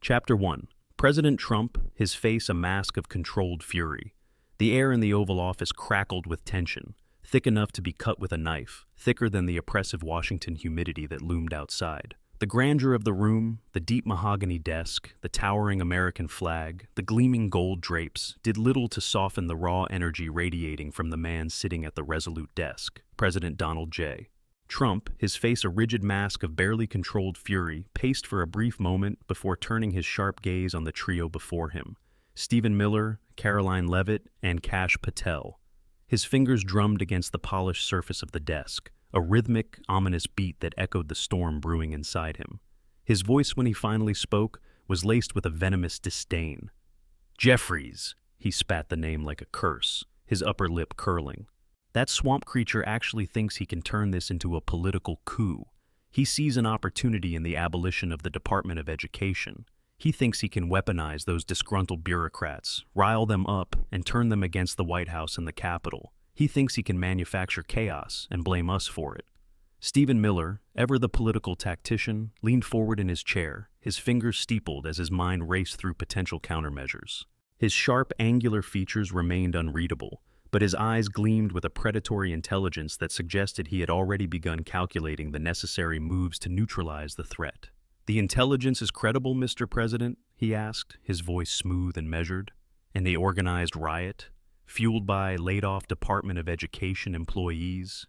Chapter 1. President Trump, his face a mask of controlled fury. The air in the Oval Office crackled with tension, thick enough to be cut with a knife, thicker than the oppressive Washington humidity that loomed outside. The grandeur of the room, the deep mahogany desk, the towering American flag, the gleaming gold drapes, did little to soften the raw energy radiating from the man sitting at the resolute desk, President Donald J. Trump, his face a rigid mask of barely controlled fury, paced for a brief moment before turning his sharp gaze on the trio before him: Stephen Miller, Caroline Leavitt, and Kash Patel. His fingers drummed against the polished surface of the desk, a rhythmic, ominous beat that echoed the storm brewing inside him. His voice, when he finally spoke, was laced with a venomous disdain. "Jeffries," he spat the name like a curse, his upper lip curling. That swamp creature actually thinks he can turn this into a political coup. He sees an opportunity in the abolition of the Department of Education. He thinks he can weaponize those disgruntled bureaucrats, rile them up, and turn them against the White House and the Capitol. He thinks he can manufacture chaos and blame us for it. Stephen Miller, ever the political tactician, leaned forward in his chair, his fingers steepled as his mind raced through potential countermeasures. His sharp, angular features remained unreadable, but his eyes gleamed with a predatory intelligence that suggested he had already begun calculating the necessary moves to neutralize the threat. "The intelligence is credible, Mr. President?" he asked, his voice smooth and measured. "And the organized riot, fueled by laid-off Department of Education employees?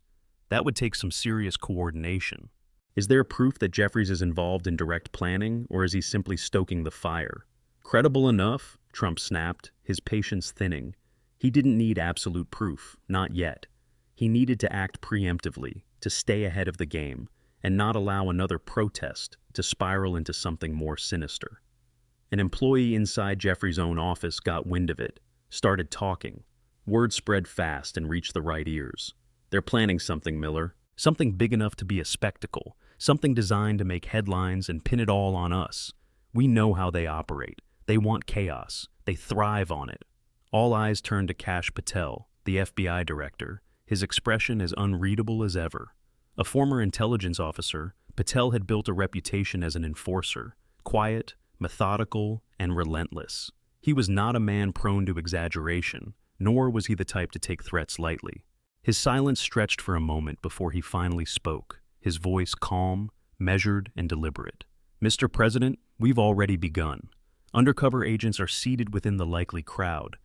That would take some serious coordination. Is there proof that Jeffries is involved in direct planning, or is he simply stoking the fire?" "Credible enough," Trump snapped, his patience thinning. He didn't need absolute proof, not yet. He needed to act preemptively, to stay ahead of the game, and not allow another protest to spiral into something more sinister. An employee inside Jeffrey's own office got wind of it, started talking. Word spread fast and reached the right ears. "They're planning something, Miller. Something big enough to be a spectacle. Something designed to make headlines and pin it all on us. We know how they operate. They want chaos. They thrive on it." All eyes turned to Kash Patel, the FBI director, his expression as unreadable as ever. A former intelligence officer, Patel had built a reputation as an enforcer, quiet, methodical, and relentless. He was not a man prone to exaggeration, nor was he the type to take threats lightly. His silence stretched for a moment before he finally spoke, his voice calm, measured, and deliberate. "Mr. President, we've already begun. Undercover agents are seated within the likely crowd.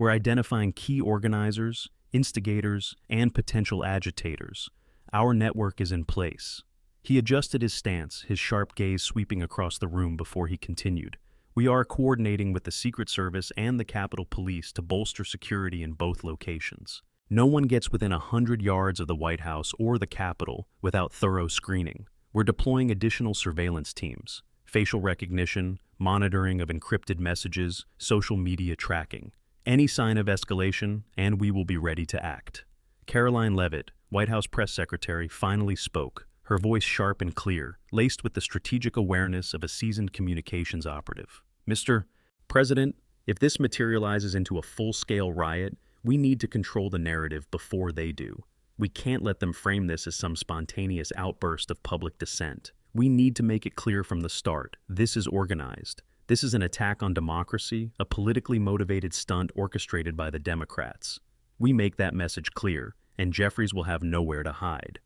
We're identifying key organizers, instigators, and potential agitators. Our network is in place." He adjusted his stance, his sharp gaze sweeping across the room before he continued. "We are coordinating with the Secret Service and the Capitol Police to bolster security in both locations. No one gets within 100 yards of the White House or the Capitol without thorough screening. We're deploying additional surveillance teams, facial recognition, monitoring of encrypted messages, social media tracking. Any sign of escalation, and we will be ready to act." Caroline Leavitt, White House press secretary, finally spoke, her voice sharp and clear, laced with the strategic awareness of a seasoned communications operative. "Mr. President, if this materializes into a full-scale riot, we need to control the narrative before they do. We can't let them frame this as some spontaneous outburst of public dissent. We need to make it clear from the start, this is organized. This is an attack on democracy, a politically motivated stunt orchestrated by the Democrats. We make that message clear, and Jeffries will have nowhere to hide."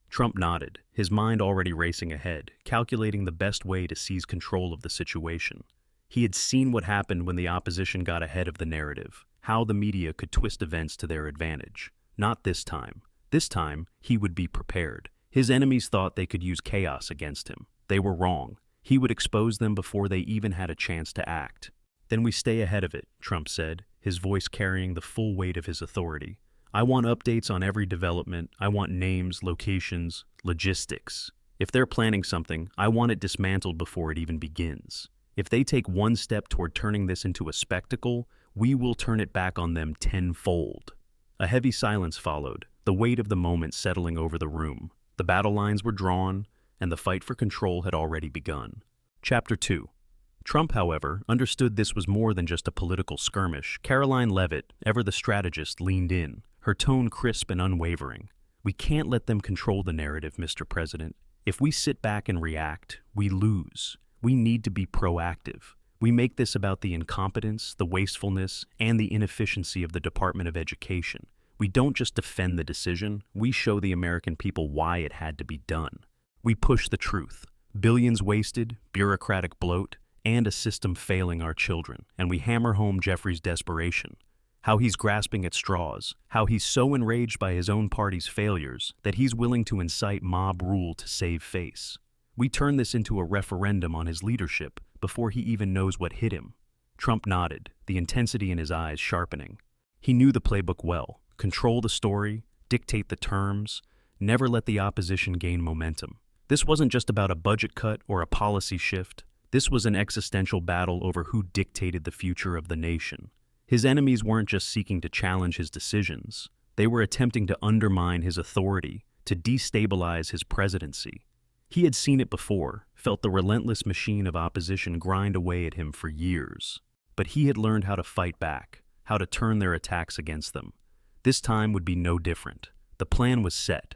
Trump nodded, his mind already racing ahead, calculating the best way to seize control of the situation. He had seen what happened when the opposition got ahead of the narrative, how the media could twist events to their advantage. Not this time. This time, he would be prepared. His enemies thought they could use chaos against him. They were wrong. He would expose them before they even had a chance to act. "Then we stay ahead of it," Trump said, his voice carrying the full weight of his authority. "I want updates on every development. I want names, locations, logistics. If they're planning something, I want it dismantled before it even begins. If they take one step toward turning this into a spectacle, we will turn it back on them tenfold." A heavy silence followed, the weight of the moment settling over the room. The battle lines were drawn, and the fight for control had already begun. Chapter 2. Trump, however, understood this was more than just a political skirmish. Caroline Leavitt, ever the strategist, leaned in, her tone crisp and unwavering. "We can't let them control the narrative, Mr. President. If we sit back and react, we lose. We need to be proactive. We make this about the incompetence, the wastefulness, and the inefficiency of the Department of Education. We don't just defend the decision, we show the American people why it had to be done. We push the truth. Billions wasted, bureaucratic bloat, and a system failing our children. And we hammer home Jefferie's desperation. How he's grasping at straws, how he's so enraged by his own party's failures that he's willing to incite mob rule to save face. We turn this into a referendum on his leadership before he even knows what hit him. Trump nodded, the intensity in his eyes sharpening. He knew the playbook well. Control the story, dictate the terms, never let the opposition gain momentum. This wasn't just about a budget cut or a policy shift. This was an existential battle over who dictated the future of the nation. His enemies weren't just seeking to challenge his decisions. They were attempting to undermine his authority, to destabilize his presidency. He had seen it before, felt the relentless machine of opposition grind away at him for years. But he had learned how to fight back, how to turn their attacks against them. This time would be no different. The plan was set.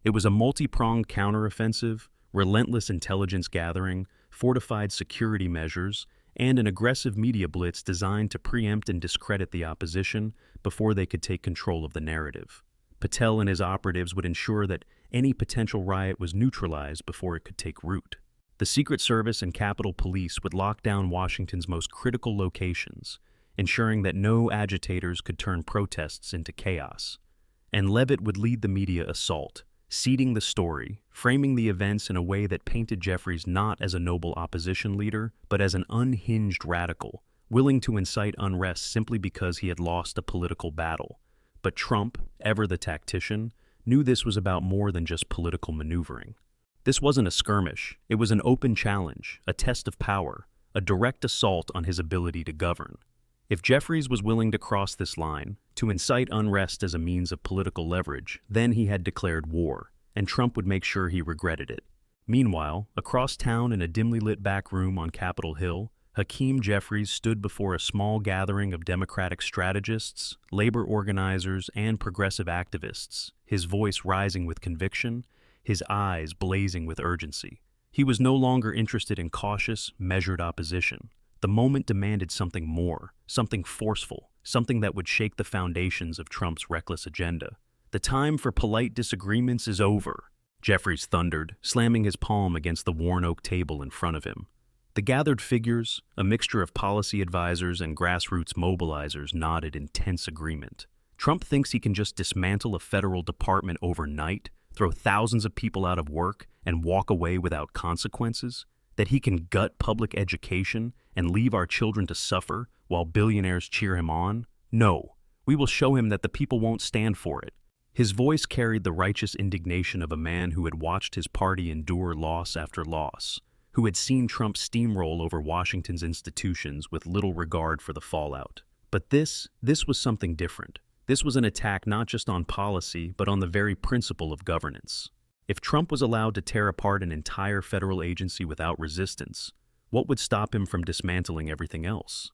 It was a multi-pronged counteroffensive, relentless intelligence gathering, fortified security measures, and an aggressive media blitz designed to preempt and discredit the opposition before they could take control of the narrative. Patel and his operatives would ensure that any potential riot was neutralized before it could take root. The Secret Service and Capitol Police would lock down Washington's most critical locations, ensuring that no agitators could turn protests into chaos. And Leavitt would lead the media assault, seeding the story, framing the events in a way that painted Jeffries not as a noble opposition leader, but as an unhinged radical, willing to incite unrest simply because he had lost a political battle. But Trump, ever the tactician, knew this was about more than just political maneuvering. This wasn't a skirmish, it was an open challenge, a test of power, a direct assault on his ability to govern. If Jeffries was willing to cross this line, to incite unrest as a means of political leverage, then he had declared war, and Trump would make sure he regretted it. Meanwhile, across town in a dimly lit back room on Capitol Hill, Hakeem Jeffries stood before a small gathering of Democratic strategists, labor organizers, and progressive activists, his voice rising with conviction, his eyes blazing with urgency. He was no longer interested in cautious, measured opposition. The moment demanded something more, something forceful, something that would shake the foundations of Trump's reckless agenda. The time for polite disagreements is over, Jeffries thundered, slamming his palm against the worn oak table in front of him. The gathered figures, a mixture of policy advisors and grassroots mobilizers, nodded in tense agreement. Trump thinks he can just dismantle a federal department overnight, throw thousands of people out of work, and walk away without consequences? That he can gut public education and leave our children to suffer while billionaires cheer him on? No, we will show him that the people won't stand for it. His voice carried the righteous indignation of a man who had watched his party endure loss after loss, who had seen Trump steamroll over Washington's institutions with little regard for the fallout. But this was something different. This was an attack not just on policy, but on the very principle of governance. If Trump was allowed to tear apart an entire federal agency without resistance, what would stop him from dismantling everything else?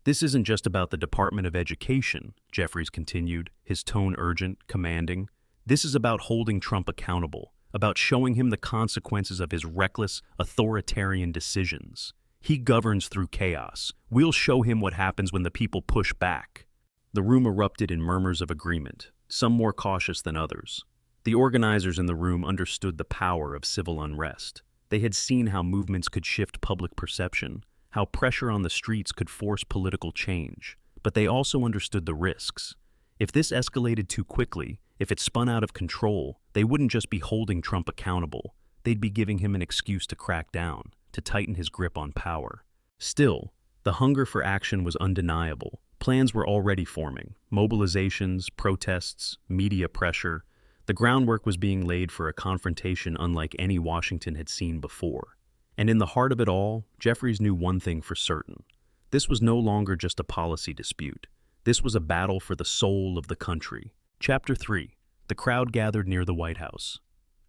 This isn't just about the Department of Education, Jeffries continued, his tone urgent, commanding. This is about holding Trump accountable, about showing him the consequences of his reckless, authoritarian decisions. He governs through chaos. We'll show him what happens when the people push back. The room erupted in murmurs of agreement, some more cautious than others. The organizers in the room understood the power of civil unrest. They had seen how movements could shift public perception, how pressure on the streets could force political change. But they also understood the risks. If this escalated too quickly, if it spun out of control, they wouldn't just be holding Trump accountable. They'd be giving him an excuse to crack down, to tighten his grip on power. Still, the hunger for action was undeniable. Plans were already forming. Mobilizations, protests, media pressure. The groundwork was being laid for a confrontation unlike any Washington had seen before. And in the heart of it all, Jeffries knew one thing for certain. This was no longer just a policy dispute. This was a battle for the soul of the country. Chapter 3. The crowd gathered near the White House.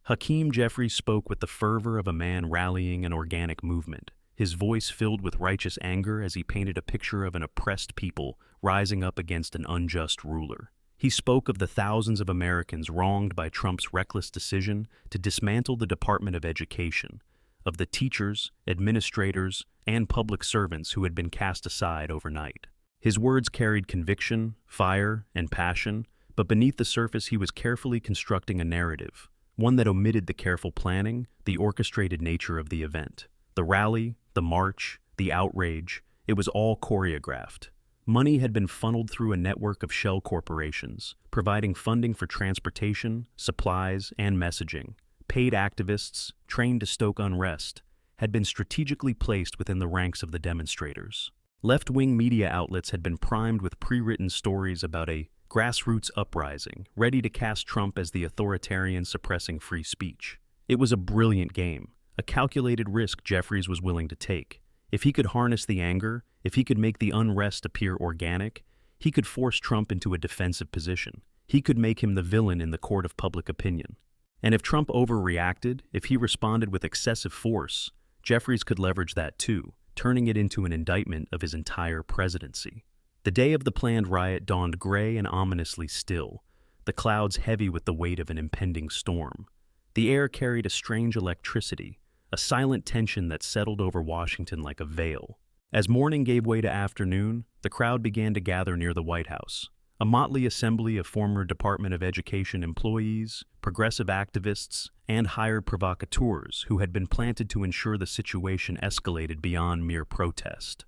Hakeem Jeffries spoke with the fervor of a man rallying an organic movement, his voice filled with righteous anger as he painted a picture of an oppressed people rising up against an unjust ruler. He spoke of the thousands of Americans wronged by Trump's reckless decision to dismantle the Department of Education, of the teachers, administrators, and public servants who had been cast aside overnight. His words carried conviction, fire, and passion, but beneath the surface he was carefully constructing a narrative, one that omitted the careful planning, the orchestrated nature of the event. The rally, the march, the outrage, it was all choreographed. Money had been funneled through a network of shell corporations, providing funding for transportation, supplies, and messaging. Paid activists, trained to stoke unrest, had been strategically placed within the ranks of the demonstrators. Left-wing media outlets had been primed with pre-written stories about a grassroots uprising, ready to cast Trump as the authoritarian suppressing free speech. It was a brilliant game, a calculated risk Jeffries was willing to take. If he could harness the anger, if he could make the unrest appear organic, he could force Trump into a defensive position. He could make him the villain in the court of public opinion. And if Trump overreacted, if he responded with excessive force, Jeffries could leverage that too, turning it into an indictment of his entire presidency. The day of the planned riot dawned gray and ominously still, the clouds heavy with the weight of an impending storm. The air carried a strange electricity, a silent tension that settled over Washington like a veil. As morning gave way to afternoon, the crowd began to gather near the White House. A motley assembly of former Department of Education employees, progressive activists, and hired provocateurs who had been planted to ensure the situation escalated beyond mere protest.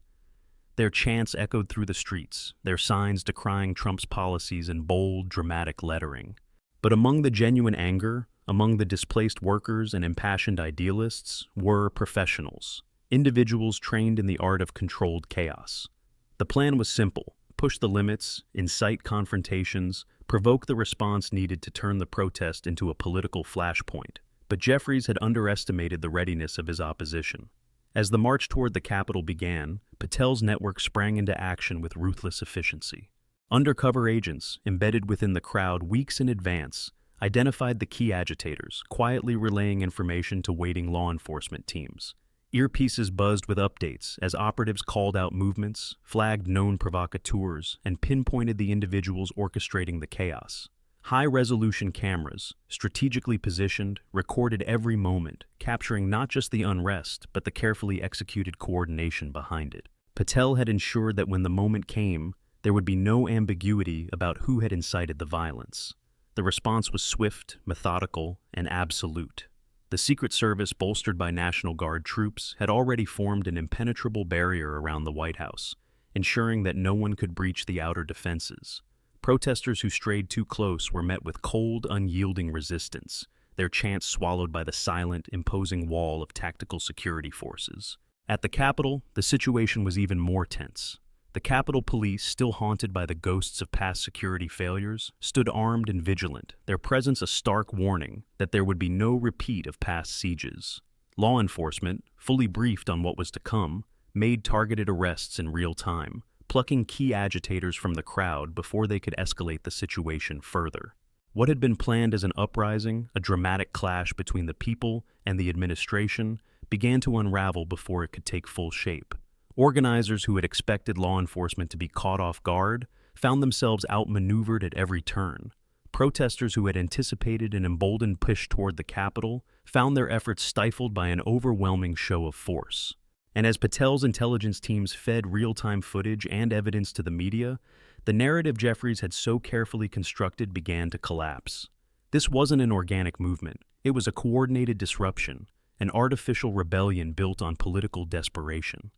Their chants echoed through the streets, their signs decrying Trump's policies in bold, dramatic lettering. But among the genuine anger, among the displaced workers and impassioned idealists, were professionals, individuals trained in the art of controlled chaos. The plan was simple: push the limits, incite confrontations, provoke the response needed to turn the protest into a political flashpoint. But Jeffries had underestimated the readiness of his opposition. As the march toward the Capitol began, Patel's network sprang into action with ruthless efficiency. Undercover agents, embedded within the crowd weeks in advance, identified the key agitators, quietly relaying information to waiting law enforcement teams. Earpieces buzzed with updates as operatives called out movements, flagged known provocateurs, and pinpointed the individuals orchestrating the chaos. High-resolution cameras, strategically positioned, recorded every moment, capturing not just the unrest, but the carefully executed coordination behind it. Patel had ensured that when the moment came, there would be no ambiguity about who had incited the violence. The response was swift, methodical, and absolute. The Secret Service, bolstered by National Guard troops, had already formed an impenetrable barrier around the White House, ensuring that no one could breach the outer defenses. Protesters who strayed too close were met with cold, unyielding resistance, their chants swallowed by the silent, imposing wall of tactical security forces. At the Capitol, the situation was even more tense. The Capitol Police, still haunted by the ghosts of past security failures, stood armed and vigilant, their presence a stark warning that there would be no repeat of past sieges. Law enforcement, fully briefed on what was to come, made targeted arrests in real time, plucking key agitators from the crowd before they could escalate the situation further. What had been planned as an uprising, a dramatic clash between the people and the administration, began to unravel before it could take full shape. Organizers who had expected law enforcement to be caught off guard found themselves outmaneuvered at every turn. Protesters who had anticipated an emboldened push toward the Capitol found their efforts stifled by an overwhelming show of force. And as Patel's intelligence teams fed real-time footage and evidence to the media, the narrative Jeffries had so carefully constructed began to collapse. This wasn't an organic movement. It was a coordinated disruption, an artificial rebellion built on political desperation.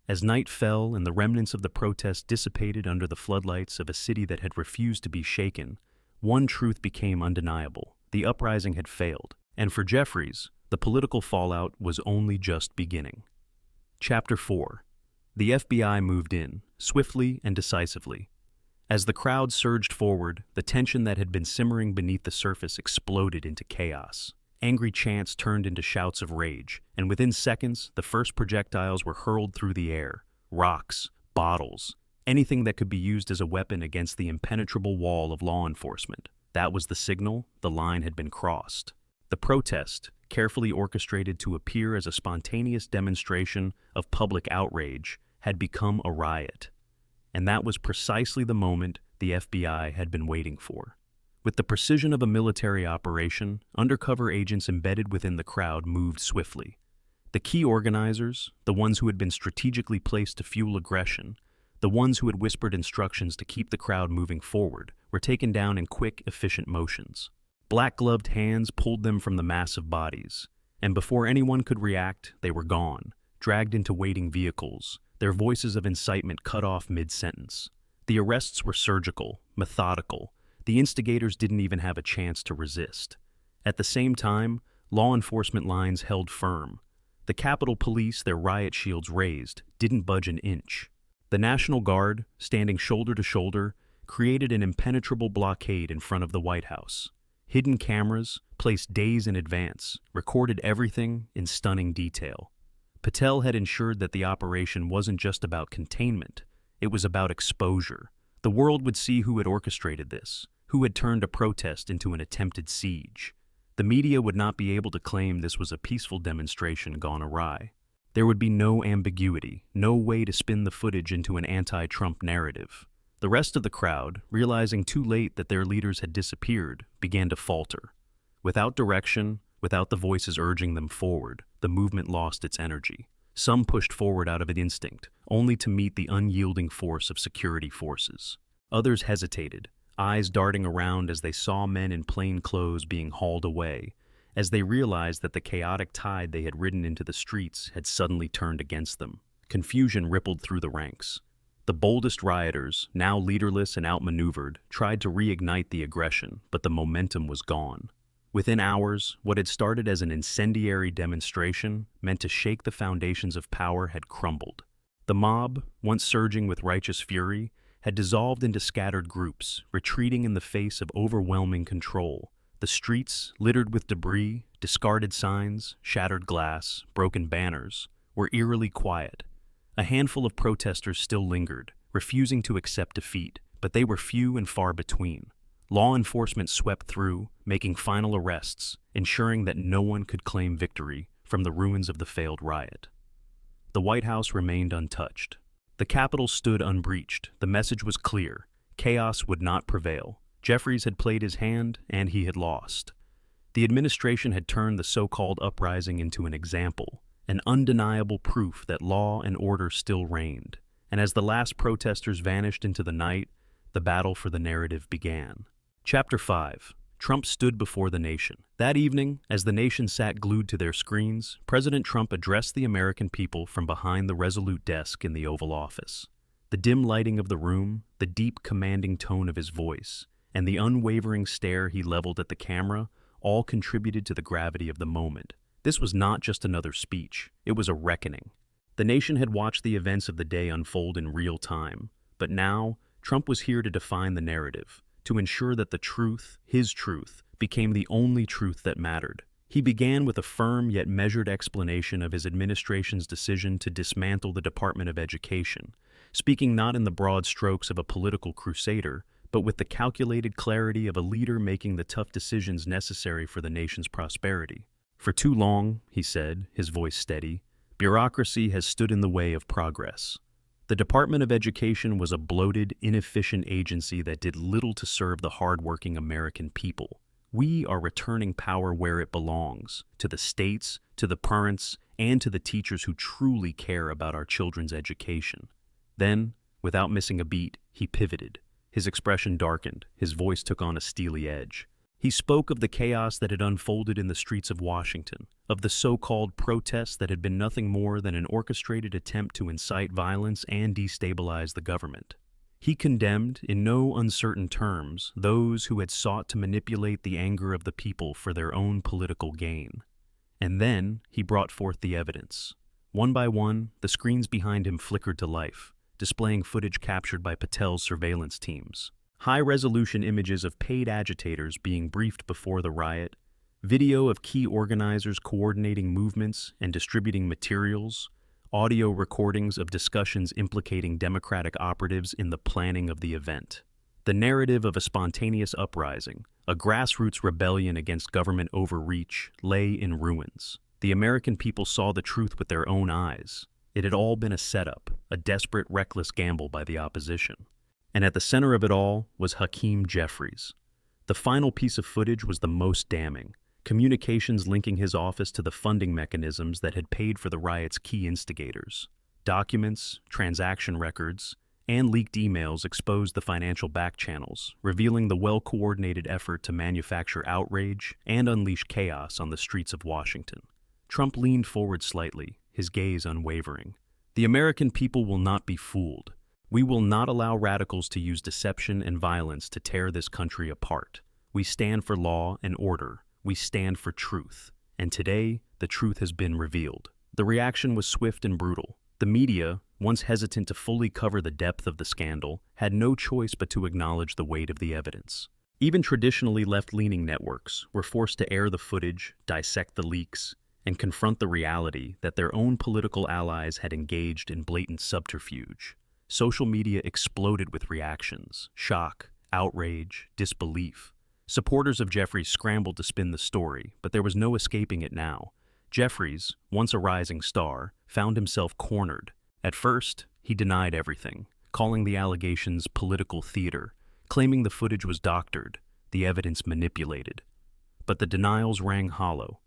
As night fell and the remnants of the protest dissipated under the floodlights of a city that had refused to be shaken, one truth became undeniable: the uprising had failed, and for Jeffries, the political fallout was only just beginning. Chapter 4. The FBI moved in, swiftly and decisively. As the crowd surged forward, the tension that had been simmering beneath the surface exploded into chaos. Angry chants turned into shouts of rage, and within seconds, the first projectiles were hurled through the air. Rocks, bottles, anything that could be used as a weapon against the impenetrable wall of law enforcement. That was the signal. The line had been crossed. The protest, carefully orchestrated to appear as a spontaneous demonstration of public outrage, had become a riot. And that was precisely the moment the FBI had been waiting for. With the precision of a military operation, undercover agents embedded within the crowd moved swiftly. The key organizers, the ones who had been strategically placed to fuel aggression, the ones who had whispered instructions to keep the crowd moving forward, were taken down in quick, efficient motions. Black-gloved hands pulled them from the massive bodies, and before anyone could react, they were gone, dragged into waiting vehicles, their voices of incitement cut off mid-sentence. The arrests were surgical, methodical. The instigators didn't even have a chance to resist. At the same time, law enforcement lines held firm. The Capitol Police, their riot shields raised, didn't budge an inch. The National Guard, standing shoulder to shoulder, created an impenetrable blockade in front of the White House. Hidden cameras, placed days in advance, recorded everything in stunning detail. Patel had ensured that the operation wasn't just about containment, it was about exposure. The world would see who had orchestrated this, who had turned a protest into an attempted siege. The media would not be able to claim this was a peaceful demonstration gone awry. There would be no ambiguity, no way to spin the footage into an anti-Trump narrative. The rest of the crowd, realizing too late that their leaders had disappeared, began to falter. Without direction, without the voices urging them forward, the movement lost its energy. Some pushed forward out of an instinct, only to meet the unyielding force of security forces. Others hesitated, eyes darting around as they saw men in plain clothes being hauled away, as they realized that the chaotic tide they had ridden into the streets had suddenly turned against them. Confusion rippled through the ranks. The boldest rioters, now leaderless and outmaneuvered, tried to reignite the aggression, but the momentum was gone. Within hours, what had started as an incendiary demonstration meant to shake the foundations of power had crumbled. The mob, once surging with righteous fury, had dissolved into scattered groups, retreating in the face of overwhelming control. The streets, littered with debris, discarded signs, shattered glass, broken banners, were eerily quiet. A handful of protesters still lingered, refusing to accept defeat, but they were few and far between. Law enforcement swept through, making final arrests, ensuring that no one could claim victory from the ruins of the failed riot. The White House remained untouched. The Capitol stood unbreached. The message was clear. Chaos would not prevail. Jeffries had played his hand, and he had lost. The administration had turned the so-called uprising into an example, an undeniable proof that law and order still reigned. And as the last protesters vanished into the night, the battle for the narrative began. Chapter 5. Trump stood before the nation. That evening, as the nation sat glued to their screens, President Trump addressed the American people from behind the resolute desk in the Oval Office. The dim lighting of the room, the deep, commanding tone of his voice, and the unwavering stare he leveled at the camera all contributed to the gravity of the moment. This was not just another speech, it was a reckoning. The nation had watched the events of the day unfold in real time, but now, Trump was here to define the narrative, to ensure that the truth, his truth, became the only truth that mattered. He began with a firm yet measured explanation of his administration's decision to dismantle the Department of Education, speaking not in the broad strokes of a political crusader, but with the calculated clarity of a leader making the tough decisions necessary for the nation's prosperity. For too long, he said, his voice steady, bureaucracy has stood in the way of progress. The Department of Education was a bloated, inefficient agency that did little to serve the hard-working American people. We are returning power where it belongs, to the states, to the parents, and to the teachers who truly care about our children's education. Then, without missing a beat, he pivoted. His expression darkened, his voice took on a steely edge. He spoke of the chaos that had unfolded in the streets of Washington, of the so-called protests that had been nothing more than an orchestrated attempt to incite violence and destabilize the government. He condemned, in no uncertain terms, those who had sought to manipulate the anger of the people for their own political gain. And then he brought forth the evidence. One by one, the screens behind him flickered to life, displaying footage captured by Patel's surveillance teams. High-resolution images of paid agitators being briefed before the riot, video of key organizers coordinating movements and distributing materials, audio recordings of discussions implicating Democratic operatives in the planning of the event. The narrative of a spontaneous uprising, a grassroots rebellion against government overreach, lay in ruins. The American people saw the truth with their own eyes. It had all been a setup, a desperate, reckless gamble by the opposition. And at the center of it all was Hakeem Jeffries. The final piece of footage was the most damning. communications linking his office to the funding mechanisms that had paid for the riot's key instigators. Documents, transaction records, and leaked emails exposed the financial backchannels, revealing the well-coordinated effort to manufacture outrage and unleash chaos on the streets of Washington. Trump leaned forward slightly, his gaze unwavering. The American people will not be fooled. We will not allow radicals to use deception and violence to tear this country apart. We stand for law and order. We stand for truth. And today, the truth has been revealed. The reaction was swift and brutal. The media, once hesitant to fully cover the depth of the scandal, had no choice but to acknowledge the weight of the evidence. Even traditionally left-leaning networks were forced to air the footage, dissect the leaks, and confront the reality that their own political allies had engaged in blatant subterfuge. Social media exploded with reactions: shock, outrage, disbelief. Supporters of Jefferie scrambled to spin the story, but there was no escaping it now. Jeffries, once a rising star, found himself cornered. At first, he denied everything, calling the allegations political theater, claiming the footage was doctored, the evidence manipulated. But the denials rang hollow.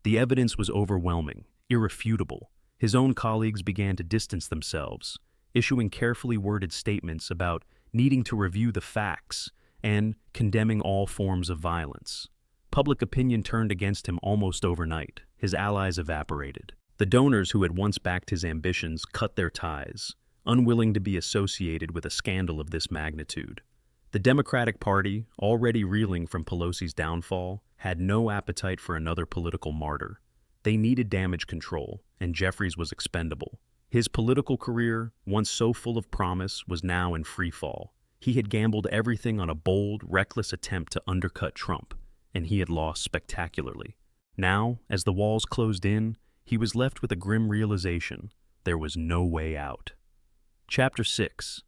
The evidence was overwhelming, irrefutable. His own colleagues began to distance themselves, issuing carefully worded statements about needing to review the facts and condemning all forms of violence. Public opinion turned against him almost overnight. His allies evaporated. The donors who had once backed his ambitions cut their ties, unwilling to be associated with a scandal of this magnitude. The Democratic Party, already reeling from Pelosi's downfall, had no appetite for another political martyr. They needed damage control, and Jeffries was expendable. His political career, once so full of promise, was now in free fall. He had gambled everything on a bold, reckless attempt to undercut Trump, and he had lost spectacularly. Now, as the walls closed in, he was left with a grim realization: there was no way out. Chapter 6.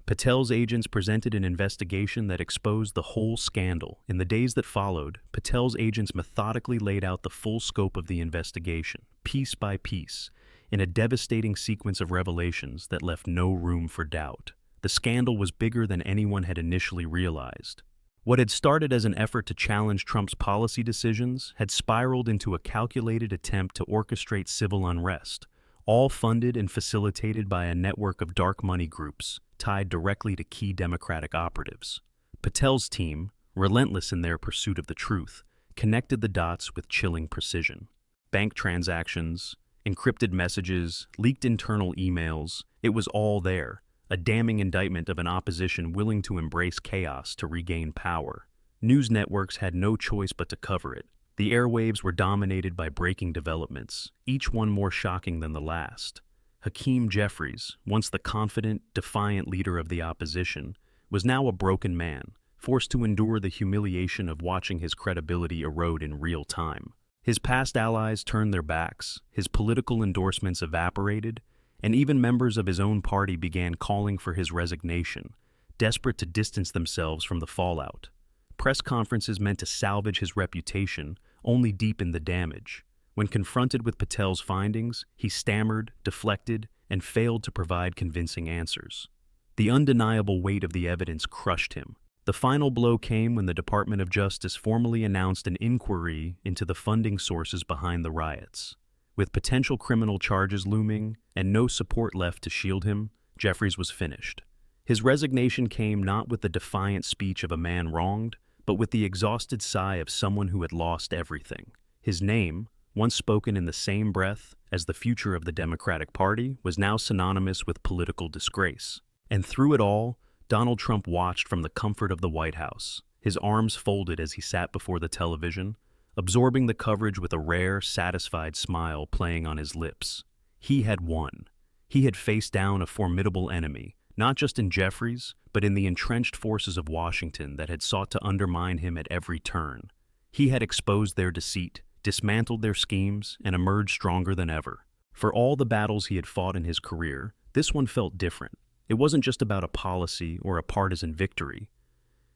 Patel's agents presented an investigation that exposed the whole scandal. In the days that followed, Patel's agents methodically laid out the full scope of the investigation, piece by piece, in a devastating sequence of revelations that left no room for doubt. The scandal was bigger than anyone had initially realized. What had started as an effort to challenge Trump's policy decisions had spiraled into a calculated attempt to orchestrate civil unrest, all funded and facilitated by a network of dark money groups tied directly to key Democratic operatives. Patel's team, relentless in their pursuit of the truth, connected the dots with chilling precision. Bank transactions, encrypted messages, leaked internal emails, it was all there. A damning indictment of an opposition willing to embrace chaos to regain power. News networks had no choice but to cover it. The airwaves were dominated by breaking developments, each one more shocking than the last. Hakeem Jeffries, once the confident, defiant leader of the opposition, was now a broken man, forced to endure the humiliation of watching his credibility erode in real time. His past allies turned their backs, his political endorsements evaporated, and even members of his own party began calling for his resignation, desperate to distance themselves from the fallout. Press conferences meant to salvage his reputation only deepened the damage. When confronted with Patel's findings, he stammered, deflected, and failed to provide convincing answers. The undeniable weight of the evidence crushed him. The final blow came when the Department of Justice formally announced an inquiry into the funding sources behind the riots. With potential criminal charges looming and no support left to shield him, Jeffries was finished. His resignation came not with the defiant speech of a man wronged, but with the exhausted sigh of someone who had lost everything. His name, once spoken in the same breath as the future of the Democratic Party, was now synonymous with political disgrace. And through it all, Donald Trump watched from the comfort of the White House, his arms folded as he sat before the television, absorbing the coverage with a rare, satisfied smile playing on his lips. He had won. He had faced down a formidable enemy, not just in Jeffries, but in the entrenched forces of Washington that had sought to undermine him at every turn. He had exposed their deceit, dismantled their schemes, and emerged stronger than ever. For all the battles he had fought in his career, this one felt different. It wasn't just about a policy or a partisan victory.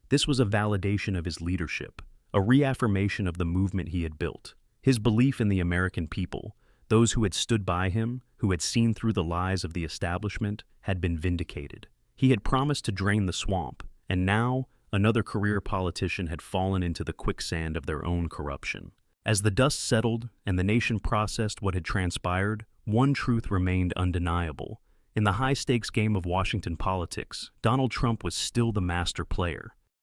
This was a validation of his leadership, a reaffirmation of the movement he had built. His belief in the American people, those who had stood by him, who had seen through the lies of the establishment, had been vindicated. He had promised to drain the swamp, and now, Another career politician had fallen into the quicksand of their own corruption. As the dust settled and the nation processed what had transpired, one truth remained undeniable. In the high-stakes game of Washington politics, Donald Trump was still the master player.